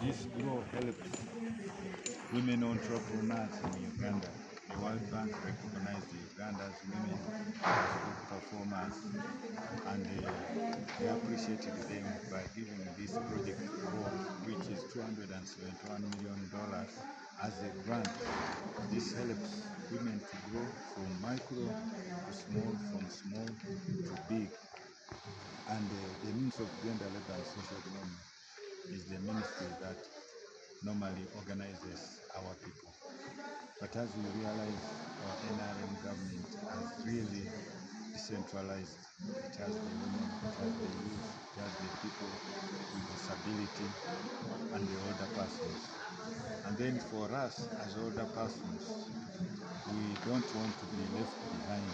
This grow helps women entrepreneurs in Uganda. The World Bank recognized Uganda's women as good performers, and they appreciated them by giving this project Grow, which is $271 million as a grant. This helps women to grow from micro to small, from small to big. And the Ministry of Gender, Labour and Social Development is the ministry that normally organizes our people. But as we realize, our NRM government has really decentralized. It has the women, it has the youth, it has the people with disability and the older persons. And then for us as older persons, we don't want to be left behind.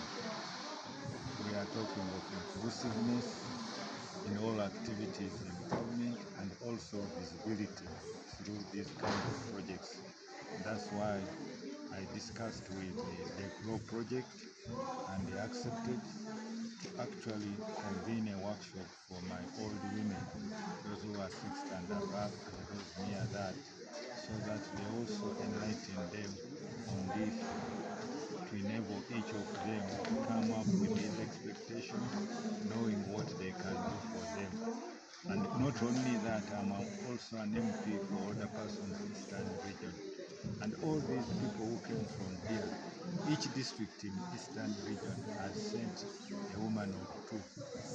We are talking of inclusiveness in all activities in government and also visibility through these kind of projects. That's why I discussed with the Grow project, and they accepted to actually convene a workshop for my old women, those who are 60 and above and those near that, so that they also enlighten them on this, to enable each of them to come up with these expectations, knowing what they can do for them. And not only that, I'm also an MP for older persons in Eastern region. And all these people who came from here, each district in Eastern region has sent a woman or two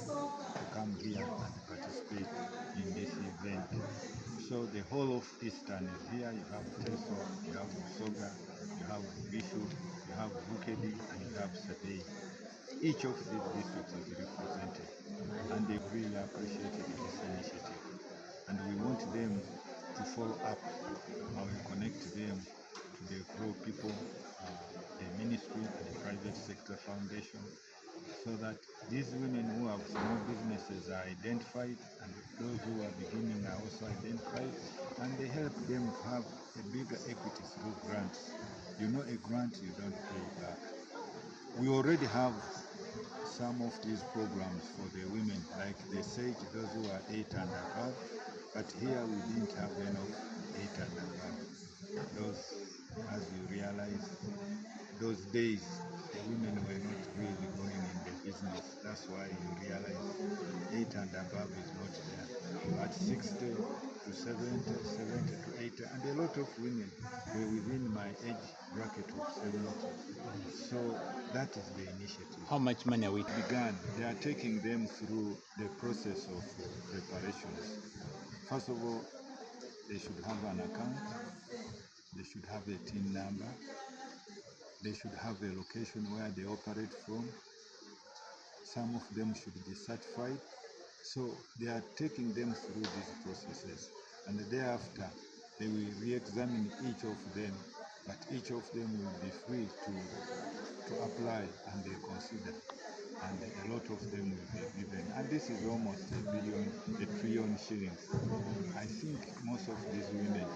to come here and participate in this event. So the whole of Eastern is here. You have Teso, you have Soga, you have Bishop, you have Bukedi, and you have Sadei. Each of these districts is represented, and they really appreciated this initiative. And we want them to follow up. I will connect them to the Grow people, the ministry and the private sector foundation, so that these women who have small businesses are identified, and those who are beginning are also identified, and they help them have a bigger equity through grants. You know, a grant you don't pay back. We already have some of these programs for the women, like they say, those who are 8 and above, but here we didn't have enough 8 and above. Those, as you realize, those days the women were not really going in the business. That's why you realize 8 and above is not there. At 60 to 70, 70 to 80, and a lot of women were within my age bracket of 70. So that is the initiative. How much money are we began? They are taking them through the process of preparations. First of all, they should have an account, they should have a TIN number, they should have a location where they operate from. Some of them should be certified. So they are taking them through these processes, and thereafter they will re-examine each of them, but each of them will be free to apply, and they consider, and a lot of them will be given. And this is almost a trillion shillings. I think most of these women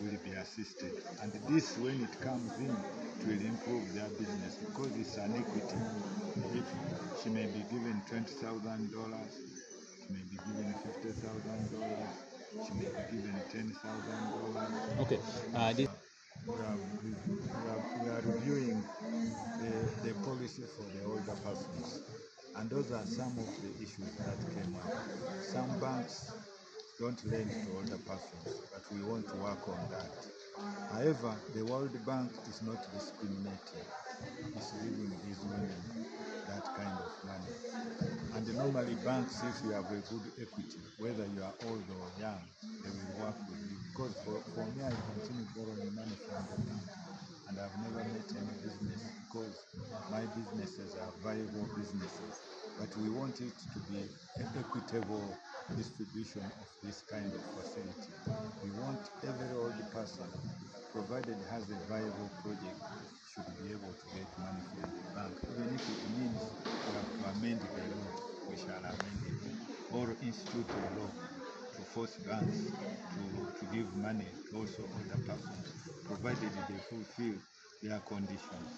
will be assisted, and this, when it comes in, it will improve their business, because it's an equity. If she may be given $20,000, she may be given $50,000, she may be given $10,000. okay? We are reviewing the policy for the older persons, and those are some of the issues that came up. Some banks don't lend to older persons, but we want to work on that. However, the World Bank is not discriminating. It's giving these women that kind of money. And normally banks, if you have a good equity, whether you are old or young, they will work with you. Because for me, I continue borrowing money from the bank, and I've never met any business, because my businesses are viable businesses. But we want it to be an equitable distribution of this kind of facility. We want every old person, provided has a viable project, should be able to get money from the bank. Even if it means we have to amend the law, we shall amend it, or institute a law to force banks to give money to also older persons, provided they fulfill their conditions.